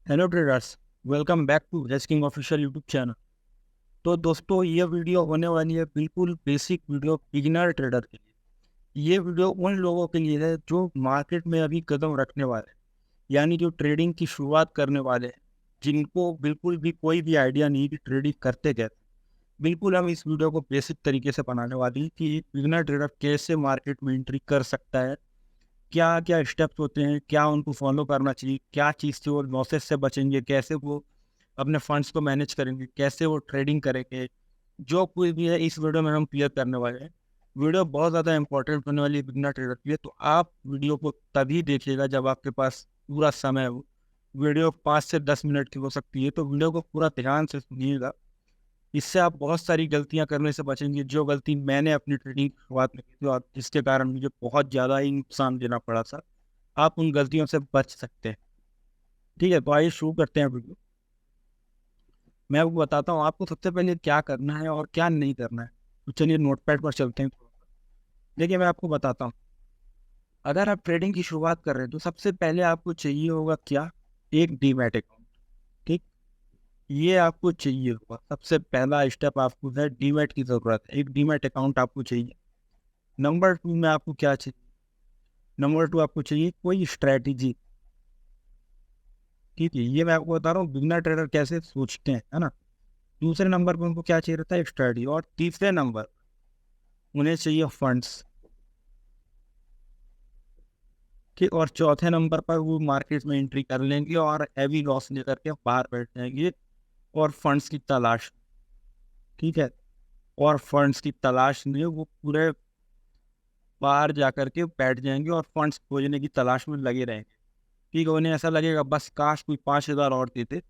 Hello traders, welcome back to Resking official YouTube channel. तो दोस्तों, ये वीडियो होने वाली है बिल्कुल बेसिक वीडियो बिगिनर ट्रेडर के लिए। ये वीडियो उन लोगों के लिए है जो मार्केट में अभी कदम रखने वाले हैं, यानी जो ट्रेडिंग की शुरुआत करने वाले हैं, जिनको बिल्कुल भी कोई भी आइडिया नहीं कि ट्रेडिंग करते कैसे। बिल्कुल हम इस वीडियो को बेसिक तरीके से बनाने वाले हैं कि एक बिगिनर ट्रेडर कैसे मार्केट में एंट्री कर सकता है, क्या क्या स्टेप्स होते हैं, क्या उनको फॉलो करना चाहिए, क्या चीज़ से वो लॉसेस से बचेंगे, कैसे वो अपने फंड्स को मैनेज करेंगे, कैसे वो ट्रेडिंग करेंगे। जो कुछ भी है इस वीडियो में हम क्लियर करने वाले हैं। वीडियो बहुत ज़्यादा इंपॉर्टेंट होने वाली है बिगनर ट्रेडर के लिए, तो आप वीडियो को तभी देखिएगा जब आपके पास पूरा समय हो। वीडियो 5 से 10 मिनट की हो सकती है, तो वीडियो को पूरा ध्यान से सुनिएगा। इससे आप बहुत सारी गलतियां करने से बचेंगे, जो गलती मैंने अपनी ट्रेडिंग की शुरुआत में की थी और जिसके कारण मुझे बहुत ज़्यादा ही नुकसान देना पड़ा था। आप उन गलतियों से बच सकते हैं। ठीक है, तो आइए शुरू करते हैं वीडियो। मैं आपको बताता हूँ आपको सबसे पहले क्या करना है और क्या नहीं करना है। तो चलिए नोटपैड पर चलते हैं। देखिए, मैं आपको बताता हूँ। अगर आप ट्रेडिंग की शुरुआत कर रहे हैं तो सबसे पहले आपको चाहिए होगा क्या, एक डीमैट अकाउंट। ठीक, ये आपको चाहिए होगा। सबसे पहला स्टेप आपको है डीमैट की ज़रूरत है, एक डीमैट अकाउंट आपको चाहिए। नंबर 2 में आपको क्या चाहिए, नंबर 2 आपको चाहिए कोई स्ट्रैटेजी। ठीक है, ये मैं आपको बता रहा हूँ बिगनर ट्रेडर कैसे सोचते हैं, है ना। दूसरे नंबर पर उनको क्या चाहिए रहता है, स्ट्रैटेजी। और तीसरे नंबर उन्हें चाहिए फंड्स। ठीक, और चौथे नंबर पर वो मार्केट में एंट्री कर लेंगे और हैवी लॉस लेकर के बाहर बैठ जाएंगे और फंड्स की तलाश। ठीक है, और फंड्स की तलाश में वो पूरे बाहर जा करके बैठ जाएंगे और फंड्स खोजने की तलाश में लगे रहेंगे। ठीक है, उन्हें ऐसा लगेगा बस काश कोई 5,000 और देते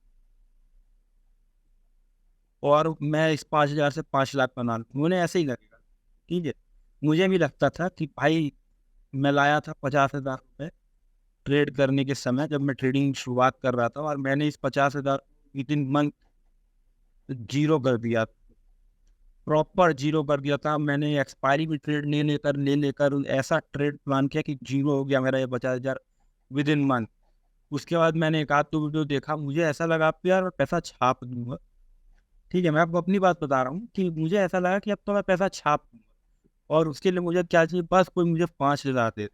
और मैं इस 5,000 से 5 लाख बना लूँ, उन्हें ऐसे ही लगेगा। ठीक है, मुझे भी लगता था कि भाई मैं लाया था 50,000 रुपये ट्रेड करने के समय, जब मैं ट्रेडिंग शुरुआत कर रहा था, और मैंने इस 50,000 विद इन मंथ जीरो कर दिया, प्रॉपर जीरो कर दिया था। मैंने एक्सपायरी भी ट्रेड ले लेकर ऐसा ट्रेड प्लान किया कि जीरो हो गया मेरा ये 50,000 विद इन मंथ। उसके बाद मैंने एक आध तो वीडियो देखा, मुझे ऐसा लगा अब तो यार मैं पैसा छाप दूंगा। ठीक है, मैं आपको अपनी बात बता रहा हूँ कि मुझे ऐसा लगा कि अब तो मैं पैसा छाप दूंगा और उसके लिए मुझे क्या चाहिए, बस कोई मुझे 5,000 दे दे।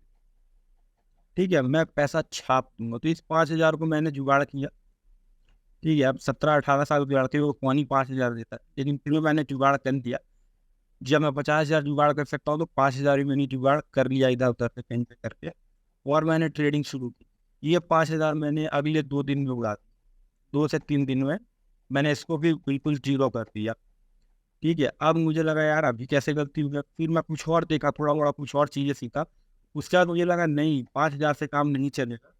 ठीक है, मैं पैसा छाप दूंगा। तो इस 5,000 को मैंने जुगाड़ किया। ठीक है, अब 17-18 साल के लड़के को कौन ही 5,000 देता है, लेकिन फिर भी मैंने जुगाड़ कर दिया। जब मैं 50,000 जुगाड़ कर सकता हूँ तो 5,000 भी मैंने जुगाड़ कर लिया इधर उधर से कहीं पे करके, और मैंने ट्रेडिंग शुरू की। ये 5,000 मैंने अगले 2 दिन में उड़ा दिया। 2 से 3 दिन में मैंने इसको भी बिल्कुल जीरो कर दिया। ठीक है, अब मुझे लगा यार अभी कैसे गलती हुई है। फिर मैं कुछ और देखा, थोड़ा मोड़ा कुछ और चीज़ें सीखा। उसके बाद मुझे लगा नहीं, 5,000 से काम नहीं चलेगा,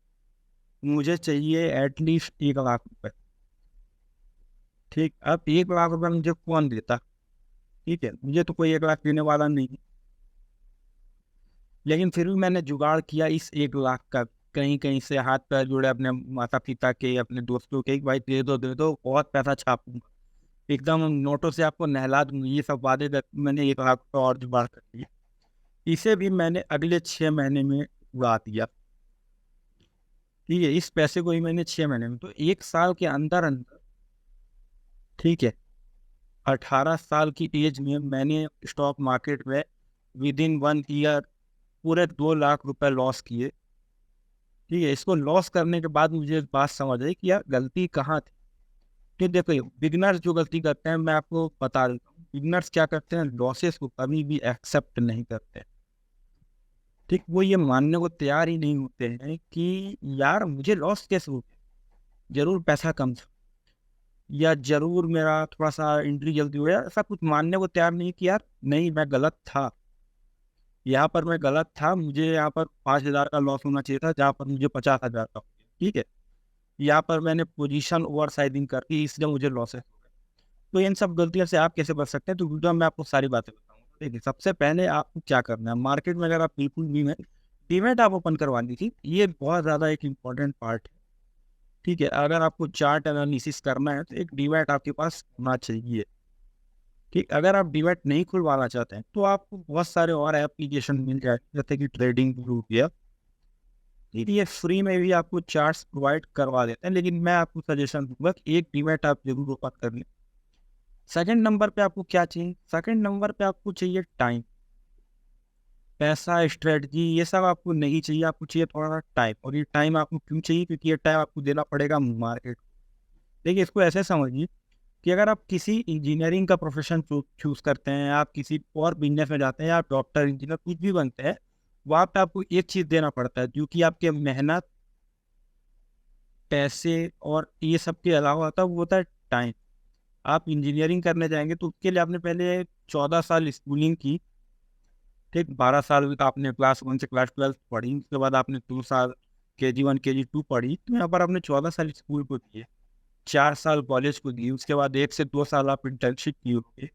मुझे चाहिए एटलीस्ट 1 लाख रुपए। ठीक, अब 1 लाख रुपए मुझे कौन देता। ठीक है, मुझे तो कोई 1 लाख देने वाला नहीं, लेकिन फिर भी मैंने जुगाड़ किया इस 1 लाख का। कहीं कहीं से हाथ पैर जोड़े अपने माता पिता के, अपने दोस्तों के, भाई दे दो दे दो, बहुत पैसा छापूंगा, एकदम नोटों से आपको नहला दूंगा, ये सब वादे मैंने 1 लाख का और जुगाड़ कर लिया। इसे भी मैंने अगले 6 महीने में उड़ा दिया। ठीक है, इस पैसे को ही मैंने 6 महीने में, तो 1 साल के अंदर अंदर, ठीक है, 18 साल की एज में मैंने स्टॉक मार्केट में विद इन 1 ईयर पूरे 2 लाख रुपए लॉस किए। ठीक है, इसको लॉस करने के बाद मुझे एक बात समझ आई कि यार गलती कहाँ थी। कि देखो, बिगनर्स जो गलती करते हैं मैं आपको बता देता हूँ, बिगनर्स क्या करते हैं, लॉसेस को कभी भी एक्सेप्ट नहीं करते। ठीक, वो ये मानने को तैयार ही नहीं होते हैं कि यार मुझे लॉस कैसे हो गया, जरूर पैसा कम था, या जरूर मेरा थोड़ा सा एंट्री जल्दी हो गया। ऐसा कुछ मानने को तैयार नहीं कि यार नहीं, मैं गलत था, यहाँ पर मैं गलत था, मुझे यहाँ पर 5,000 का लॉस होना चाहिए था जहाँ पर मुझे 50,000 का हो गया। ठीक है, यहाँ पर मैंने पोजीशन ओवर साइजिंग करके इसलिए मुझे लॉसेस हो गए। तो इन सब गलतियों से आप कैसे बच सकते हैं, तो वीडियो में आपको सारी बातें बताऊंगा। देखिए, सबसे पहले आपको क्या करना है, मार्केट में अगर आप बिल्कुल भी में डीमैट आप ओपन करवानी थी, ये बहुत ज़्यादा एक इम्पॉर्टेंट पार्ट है। ठीक है, अगर आपको चार्ट एनालिसिस करना है तो एक डीमैट आपके पास होना चाहिए। ठीक, अगर आप डीमैट नहीं खुलवाना चाहते हैं तो आपको बहुत सारे और एप्लीकेशन मिल जाए, जैसे कि ट्रेडिंग व्यू हो गया, ये फ्री में भी आपको चार्ट्स प्रोवाइड करवा देते हैं, लेकिन मैं आपको सजेशन दूंगा कि एक डीमैट आप जरूर ओपन कर लें। सेकंड नंबर पे आपको क्या चाहिए? सेकंड नंबर पे आपको चाहिए टाइम। पैसा, स्ट्रेटजी, ये सब आपको नहीं चाहिए, आपको चाहिए थोड़ा सा टाइम। और ये टाइम आपको क्यों चाहिए? क्योंकि ये टाइम आपको देना पड़ेगा मार्केट। देखिए, इसको ऐसे समझिए कि अगर आप किसी इंजीनियरिंग का प्रोफेशन चूज करते हैं, आप किसी और बिजनेस में जाते हैं, आप डॉक्टर, इंजीनियर कुछ भी बनते हैं, वहाँ पे आपको एक चीज़ देना पड़ता है जो कि आपके मेहनत, पैसे और ये सब के अलावा होता है, वो होता है टाइम। आप इंजीनियरिंग करने जाएंगे तो उसके लिए आपने पहले 14 साल स्कूलिंग की, ठीक, 12 साल का आपने क्लास 1 से क्लास 12 पढ़ी, उसके बाद आपने 2 साल KG1 KG2 पढ़ी, तो यहाँ पर आपने 14 साल स्कूल को दिए, 4 साल कॉलेज को दिए, उसके बाद 1 से 2 साल आप इंटर्नशिप किए होंगे,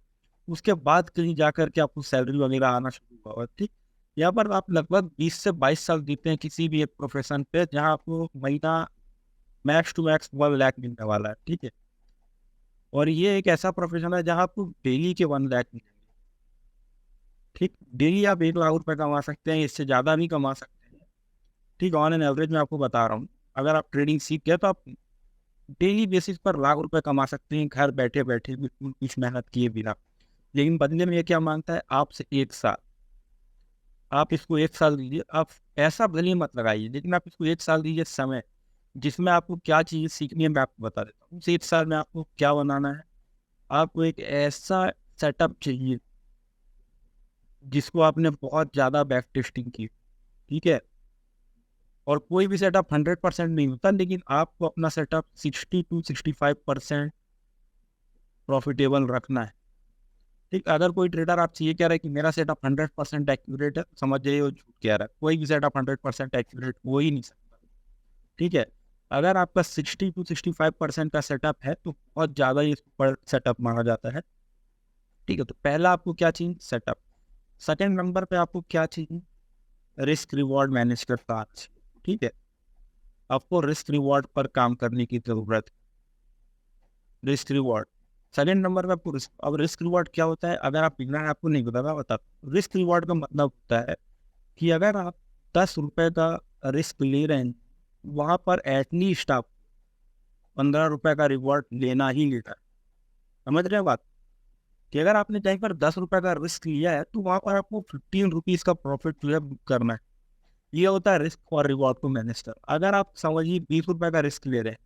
उसके बाद कहीं जा करके आपको सैलरी वगैरह आना शुरू हुआ होगा, ठीक। यहाँ पर आप लगभग 20 से 22 साल देते हैं किसी भी एक प्रोफेशन पे, जहाँ आपको महीना मैक्स टू मैक्स 1 लाख मिलने वाला है, ठीक है। और ये एक ऐसा प्रोफेशन है जहाँ आपको डेली के 1 लाख मिलेंगे, ठीक। डेली आप 1 लाख रुपए कमा सकते हैं, इससे ज़्यादा भी कमा सकते हैं, ठीक। ऑन एन एवरेज मैं आपको बता रहा हूँ, अगर आप ट्रेडिंग सीख गए तो आप डेली बेसिस पर लाख रुपए कमा सकते हैं, घर बैठे बैठे, बिल्कुल कुछ मेहनत किए बिना। लेकिन बदले में ये क्या मांगता है आपसे? 1 साल। आप इसको 1 साल दीजिए, आप ऐसा भले ही मत लगाइए, लेकिन आप इसको 1 साल दीजिए समय, जिसमें आपको क्या चीज़ सीखनी है मैं आपको बता देता हूँ। उस 1 साल में आपको क्या बनाना है? आपको एक ऐसा सेटअप चाहिए जिसको आपने बहुत ज़्यादा बैक टेस्टिंग की, ठीक है। और कोई भी सेटअप 100% नहीं होता, लेकिन आपको अपना सेटअप 60 to 65% प्रॉफिटेबल रखना है, ठीक। अगर कोई ट्रेडर आपसे ये कह रहा है कि मेरा सेटअप 100% एक्यूरेट है, समझ जाइए वो झूठ कह रहा है। कोई भी सेटअप 100% एक्यूरेट हो ही नहीं सकता, ठीक है। अगर आपका 60 to 65% का सेटअप है तो बहुत ज़्यादा ये सुपर सेटअप माना जाता है, ठीक है। तो पहला आपको क्या चाहिए? सेटअप। सेकेंड नंबर पे आपको क्या चाहिए? रिस्क रिवॉर्ड मैनेज करता आना चाहिए, ठीक है। आपको रिस्क रिवॉर्ड पर काम करने की जरूरत है। रिस्क रिवॉर्ड सेकेंड नंबर पे आपको रिस्क। अब रिस्क रिवॉर्ड क्या होता है? अगर आप बिगनर, आपको नहीं पता, मैं बताता हूँ। रिस्क रिवॉर्ड का मतलब होता है कि अगर आप 10 रुपए का रिस्क ले रहे हैं, वहाँ पर एटलीस्ट आप 15 रुपए का रिवॉर्ड लेना ही लेना है। समझ रहे हैं बात? कि अगर आपने कहीं पर 10 रुपए का रिस्क लिया है तो वहाँ पर आपको 15 रुपीज का प्रॉफिट जो है book करना है। ये होता है रिस्क और रिवॉर्ड को मैनेज कर। अगर आप समझिए 20 रुपए का रिस्क ले रहे हैं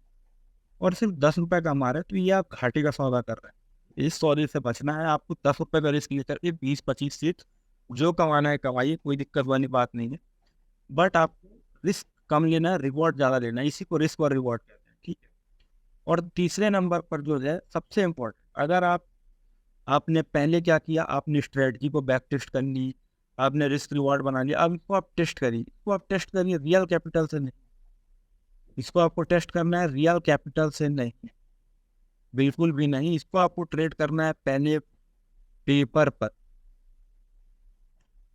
और सिर्फ 10 रुपए का मारे, तो ये आप घाटे का सौदा कर रहे हैं। इस सौदे से बचना है आपको। 10 रुपए का रिस्क लेकर के 20-25 सीट जो कमाना है कमाइए, कोई दिक्कत वाली बात नहीं है। बट आपको रिस्क कम लेना है, रिवॉर्ड ज़्यादा लेना है। इसी को रिस्क और रिवॉर्ड कहते हैं, ठीक है। और तीसरे नंबर पर जो है सबसे इम्पोर्टेंट, अगर आपने पहले क्या किया, आपने स्ट्रेटजी को बैक टेस्ट कर ली, आपने रिस्क रिवॉर्ड बना लिया, अब इसको आप टेस्ट करिए। इसको आप टेस्ट करिए रियल कैपिटल से नहीं। इसको आपको टेस्ट करना है रियल कैपिटल से नहीं, बिल्कुल भी नहीं। इसको आपको ट्रेड करना है पहले पेपर पर,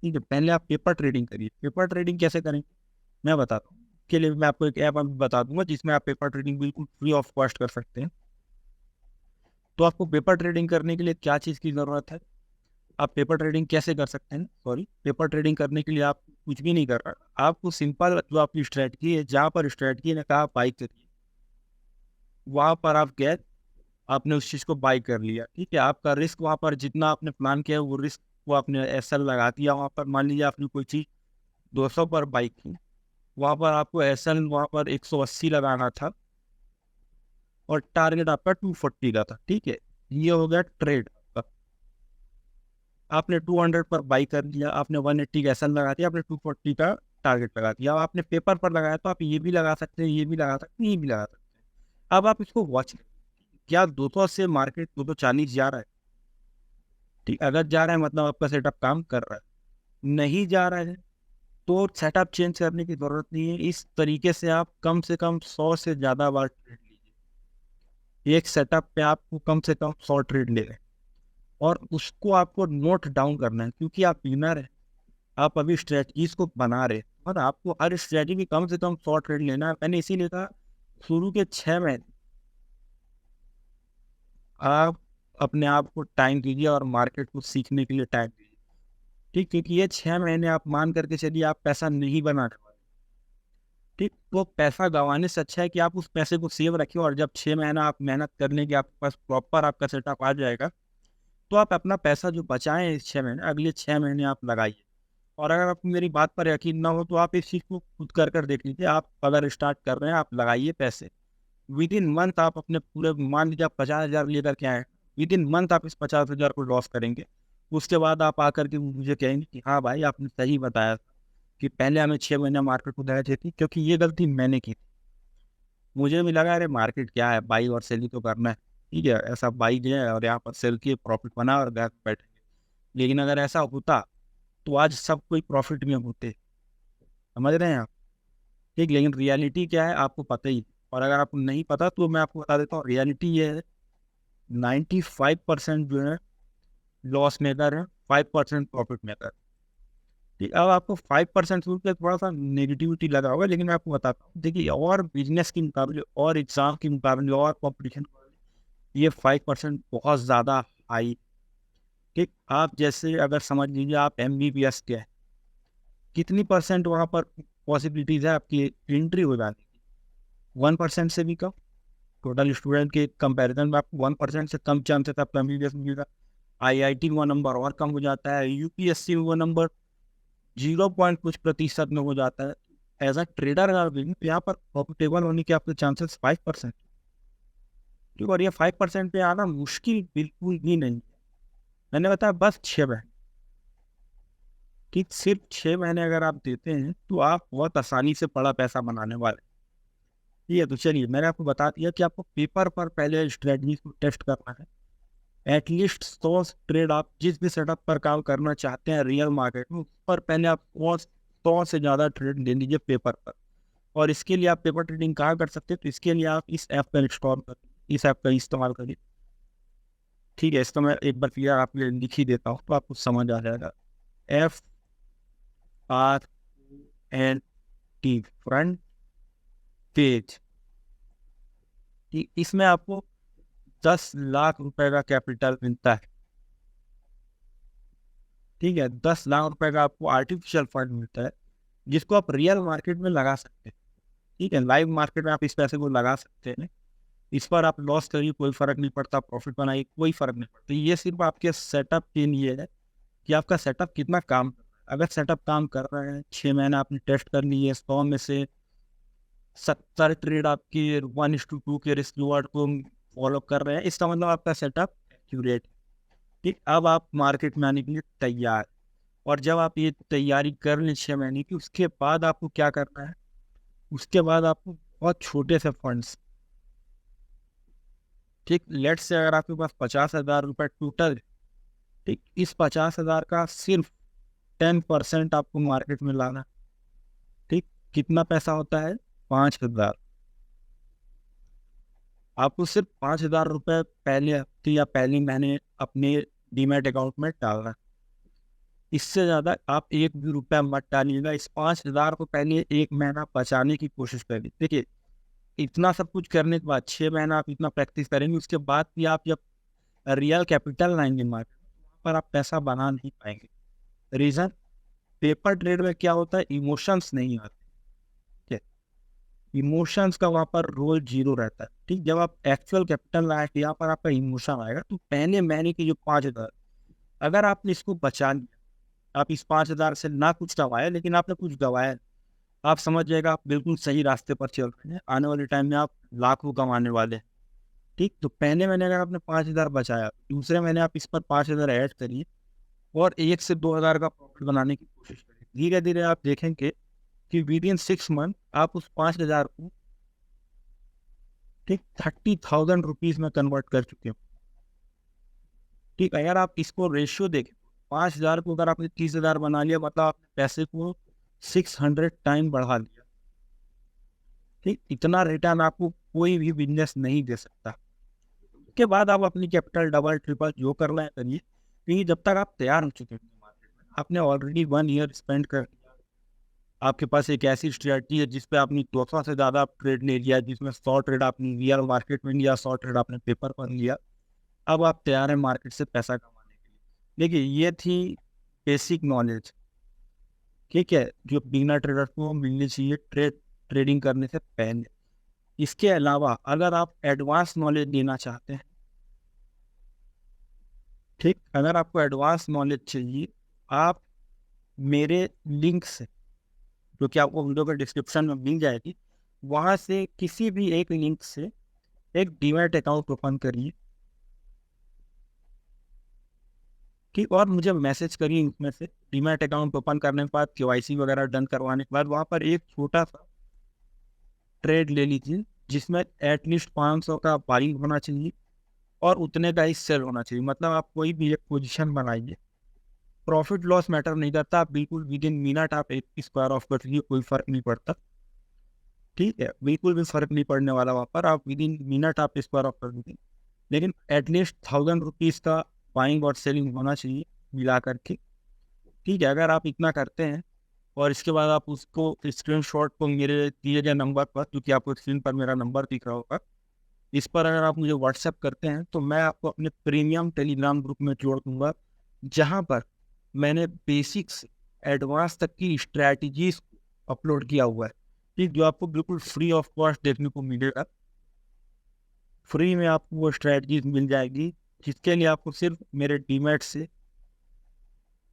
ठीक है। पहले आप पेपर ट्रेडिंग करिए। पेपर ट्रेडिंग कैसे करेंगे मैं बताता हूँ। के लिए मैं आपको एक ऐप अभी बता दूंगा जिसमें आप पेपर ट्रेडिंग बिल्कुल फ्री ऑफ कॉस्ट कर सकते हैं। तो आपको पेपर ट्रेडिंग करने के लिए क्या चीज़ की ज़रूरत है? आप पेपर ट्रेडिंग कैसे कर सकते हैं? सॉरी, पेपर ट्रेडिंग करने के लिए आप कुछ भी नहीं कर रहा। आपको सिंपल जो आपकी स्ट्रेटजी है, जहाँ पर स्ट्रेटजी ने कहा बाई करिए, वहाँ पर आप गए, आपने उस चीज़ को बाई कर लिया, ठीक है। आपका रिस्क वहाँ पर जितना आपने प्लान किया वो रिस्क वो आपने एसएल लगा दिया वहाँ पर। मान लीजिए आपने कोई चीज़ 200 पर बाई की, वहाँ पर आपको एसएल वहाँ पर 180 लगाना था और टारगेट आपका 240 का था, ठीक है। ये हो गया ट्रेड। आपने 200 पर बाई कर लिया, आपने 180 का एसएल लगा दिया, आपने 240 का टारगेट लगा दिया। अब आपने पेपर पर लगाया तो आप ये भी लगा सकते हैं, ये भी लगा सकते हैं, ये भी लगा सकते हैं। अब आप इसको वॉच, क्या 200 से मार्केट 240 जा रहा है? ठीक, अगर जा रहा है मतलब आपका सेटअप काम कर रहा है। नहीं जा रहा है तो सेटअप चेंज करने की जरूरत नहीं है। इस तरीके से आप कम से कम 100 से ज़्यादा बार ट्रेड लीजिए। एक सेटअप पे आपको कम से कम 100 ट्रेड ले लें और उसको आपको नोट डाउन करना है, क्योंकि आप बिगिनर है, आप अभी स्ट्रेटजीज को बना रहे हैं और आपको हर स्ट्रेटजी की कम से कम 100 ट्रेड लेना है। मैंने इसीलिए कहा शुरू के 6 महीने आप अपने आप को टाइम दीजिए और मार्केट को सीखने के लिए टाइम दीजिए, ठीक। क्योंकि ये 6 महीने आप मान करके चलिए आप पैसा नहीं बना रहे, ठीक, तो पैसा गंवाने से अच्छा है कि आप उस पैसे को सेव रखिए, और जब 6 महीना आप मेहनत कर लेंगे, आपके पास प्रॉपर आपका सेटअप आ जाएगा, तो आप अपना पैसा जो बचाएं इस 6 महीने, अगले 6 महीने आप लगाइए। और अगर आपको मेरी बात पर यकीन ना हो तो आप इस चीज़ को खुद कर देख लीजिए। आप अगर स्टार्ट कर रहे हैं, आप लगाइए पैसे, विद इन मंथ आप अपने पूरे, मान लीजिए आप 50,000 लेकर के आए, विद इन मंथ आप इस 50,000 को लॉस करेंगे। उसके बाद आप आकर के मुझे कहेंगे कि हाँ भाई, आपने सही बताया था कि पहले हमें 6 महीने मार्केट को देना चाहिए थी, क्योंकि ये गलती मैंने की थी। मुझे भी लगा अरे मार्केट क्या है, बाई और सेल ही तो करना है, ठीक है, ऐसा बाई किया और यहाँ पर सेल किए, प्रॉफिट बना और घर बैठे। लेकिन अगर ऐसा होता तो आज सब कोई प्रॉफिट में होते, समझ रहे हैं आप? ठीक, लेकिन रियलिटी क्या है आपको पता ही है। और अगर आपको नहीं पता तो मैं आपको बता देता हूँ, रियलिटी ये है, 95% जो है लॉस मेकर है, 5% प्रॉफिट मेकर। ठीक, अब आपको 5% सुन के थोड़ा सा नेगेटिविटी लगा होगा, लेकिन मैं आपको बताता हूँ, देखिए, और बिजनेस के मुकाबले और एग्जाम के मुकाबले और कॉम्पिटिशन, ये 5% बहुत ज़्यादा हाई। ठीक, आप जैसे अगर समझ लीजिए आप MBBS के हैं, कितनी परसेंट वहाँ पर पॉसिबिलिटीज़ है आपकी एंट्री हो जाने की? 1% से भी कम। टोटल स्टूडेंट के कंपैरिजन में आपको 1% से कम चांस है आपका MBBS मिलेगा। IIT में वो नंबर और कम हो जाता है, UPSC में वो नंबर 0 पॉइंट कुछ प्रतिशत में हो जाता है। एज अ ट्रेडर अगर देखें तो यहाँ पर प्रॉफिटेबल होने के आपके चांसेस 5%। ठीक, और ये 5% पे आना मुश्किल बिल्कुल भी नहीं है। मैंने बताया बस 6 महीने। ठीक, सिर्फ 6 महीने अगर आप देते हैं तो आप बहुत आसानी से बड़ा पैसा बनाने वाले हैं। ठीक है, तो चलिए मैंने आपको बता दिया कि आपको पेपर पर पहले स्ट्रेटजी को टेस्ट करना है। एटलीस्ट 100 ट्रेड आप जिस भी सेटअप पर काम करना चाहते हैं रियल मार्केट में, उस पर पहले आप 100 से ज़्यादा ट्रेड ले लीजिए पेपर पर। और इसके लिए आप पेपर ट्रेडिंग कहाँ कर सकते हैं, तो इसके लिए आप इस ऐप पर इंस्टॉल कर, इस ऐप का इस्तेमाल करिए। ठीक है, इसका मैं एक बार क्लियर आपके लिए लिख ही देता हूँ तो आपको समझ आ जाएगा। FRNT, front page. इसमें आपको 10 लाख रुपए का कैपिटल मिलता है। ठीक है, 10 लाख रुपए का आपको आर्टिफिशियल फंड मिलता है, जिसको आप रियल मार्केट में लगा सकते हैं। ठीक है, लाइव मार्केट में आप इस पैसे को लगा सकते हैं। इस पर आप लॉस करिए, कोई फर्क नहीं पड़ता, प्रॉफिट बनाइए, कोई फर्क नहीं पड़ता। ये सिर्फ आपके सेटअप के लिए है कि आपका सेटअप कितना काम कर रहा है। अगर सेटअप काम कर रहा है, 6 महीना आपने टेस्ट कर लिए, 100 में से 70 ट्रेड आपके 1:2 के रिस्क रिवार्ड को फॉलो कर रहे हैं, इसका मतलब आपका सेटअप एक्यूरेट है। ठीक, अब आप मार्केट में आने के लिए तैयार। और जब आप ये तैयारी कर लें 6 महीने की, उसके बाद आपको क्या करना है, उसके बाद आपको बहुत छोटे से फंड्स, ठीक, लेट से अगर आपके पास 50,000 रुपये टोटल, ठीक, इस 50,000 का सिर्फ 10% आपको मार्केट में लाना। ठीक, कितना पैसा होता है? 5,000। आपको सिर्फ 5,000 रुपये पहले हफ्ते या पहले महीने अपने डीमैट अकाउंट में डालना है। इससे ज़्यादा आप एक भी रुपया मत डालिएगा। इस 5,000 को पहले 1 महीना बचाने की कोशिश करिए। देखिए, इतना सब कुछ करने के बाद 6 महीना आप इतना प्रैक्टिस करेंगे, उसके बाद भी आप जब रियल कैपिटल लाएंगे मार्केट पर, आप पैसा बना नहीं पाएंगे। रीज़न, पेपर ट्रेड में क्या होता है, इमोशंस नहीं आते। ठीक है, इमोशंस का वहाँ पर रोल 0 रहता है। ठीक, जब आप एक्चुअल कैपिटल लाएंगे, यहाँ पर आपका इमोशन आएगा। तो पहले महीने के जो 5,000, अगर आपने इसको बचा लिया, आप इस 5,000 से ना कुछ गंवाया, लेकिन आपने कुछ गंवाया, आप समझ जाएगा आप बिल्कुल सही रास्ते पर चल रहे हैं। आने वाले टाइम में आप लाखों कमाने वाले हैं। ठीक, तो पहले महीने अगर आपने 5,000 बचाया, दूसरे महीने आप इस पर 5,000 ऐड करिए और 1 से 2,000 का प्रॉफिट बनाने की कोशिश करिए। धीरे धीरे आप देखेंगे कि विद इन 6 मंथ आप उस 5,000 को, ठीक, 30,000 रुपीज़ में कन्वर्ट कर चुके हो। ठीक, अगर आप इसको रेशियो देखें, 5,000 को अगर आपने 30,000 बना लिया, मतलब आपने पैसे को 600 टाइम बढ़ा लिया। ठीक, इतना रिटर्न आपको कोई भी बिजनेस नहीं दे सकता। के बाद आप अपनी कैपिटल डबल ट्रिपल जो करना है करिए, क्योंकि जब तक आप तैयार हो चुके हैं मार्केट में, आपने ऑलरेडी 1 ईयर स्पेंड कर दिया, आपके पास एक ऐसी स्ट्रेटजी है जिसपे आपने 200 से ज़्यादा ट्रेड ले लिया, जिसमें 100 ट्रेड आपने रियल मार्केट में लिया, 100 ट्रेड आपने पेपर पर लिया। अब आप तैयार हैं मार्केट से पैसा कमाने के लिए। देखिए, ये थी बेसिक नॉलेज, ठीक है, जो बिगिनर ट्रेडर को मिलनी चाहिए ट्रेडिंग करने से पहले। इसके अलावा अगर आप एडवांस नॉलेज लेना चाहते हैं, ठीक, अगर आपको एडवांस नॉलेज चाहिए, आप मेरे लिंक से, जो कि आपको वीडियो के डिस्क्रिप्शन में मिल जाएगी, वहाँ से किसी भी एक लिंक से एक डीमैट अकाउंट ओपन करिए, ठीक, और मुझे मैसेज करिए। इसमें से डीमैट अकाउंट ओपन करने के बाद केवाईसी वगैरह डन करवाने के बाद वहाँ पर एक छोटा सा ट्रेड ले लीजिए, जिसमें एटलीस्ट 500 का बाइंग होना चाहिए और उतने का ही सेल होना चाहिए। मतलब आप कोई भी एक पोजीशन बनाइए, प्रॉफिट लॉस मैटर नहीं करता, आप बिल्कुल विद इन मिनट आप एक स्क्वायर ऑफ कर लीजिए, कोई फर्क नहीं पड़ता, ठीक है, बिल्कुल भी फर्क नहीं पड़ने वाला वहाँ पर, आप विद इन मिनट आप स्क्वायर ऑफ कर लीजिए। लेकिन एटलीस्ट 1000 रुपीज़ का बाइंग और सेलिंग होना चाहिए मिला करके, ठीक है। अगर आप इतना करते हैं और इसके बाद आप उसको स्क्रीनशॉट को मेरे दिए गए नंबर पर, क्योंकि आपको स्क्रीन पर मेरा नंबर दिख रहा होगा, इस पर अगर आप मुझे व्हाट्सएप करते हैं तो मैं आपको अपने प्रीमियम टेलीग्राम ग्रुप में जोड़ दूंगा, जहां पर मैंने बेसिक से एडवांस तक की स्ट्रैटेजीज अपलोड किया हुआ है, ठीक, जो आपको बिल्कुल फ्री ऑफ कॉस्ट देखने को मिलेगा। फ्री में आपको वो स्ट्रैटेजीज मिल जाएगी, जिसके लिए आपको सिर्फ मेरे डीमैट से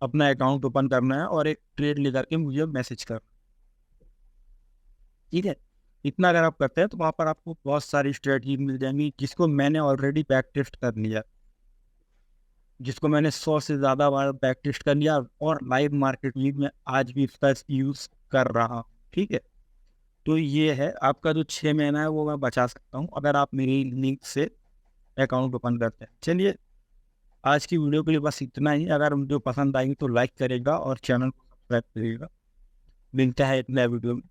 अपना अकाउंट ओपन करना है और एक ट्रेड लेकर के मुझे मैसेज करना, ठीक है। इतना अगर आप करते हैं तो वहाँ पर आपको बहुत सारी स्ट्रेटजी मिल जाएंगी, जिसको मैंने ऑलरेडी बैक टेस्ट कर लिया, जिसको मैंने 100 से ज़्यादा बार बैक टेस्ट कर लिया और लाइव मार्केट में आज भी इसका यूज़ कर रहा हूँ, ठीक है। तो ये है आपका जो 6 महीना है वो मैं बचा सकता हूँ अगर आप मेरी लिंक से अकाउंट ओपन करते हैं। चलिए, आज की वीडियो के लिए बस इतना ही। अगर वीडियो पसंद आएगी तो लाइक करेगा और चैनल को सब्सक्राइब करिएगा। मिलता है एक नए वीडियो में।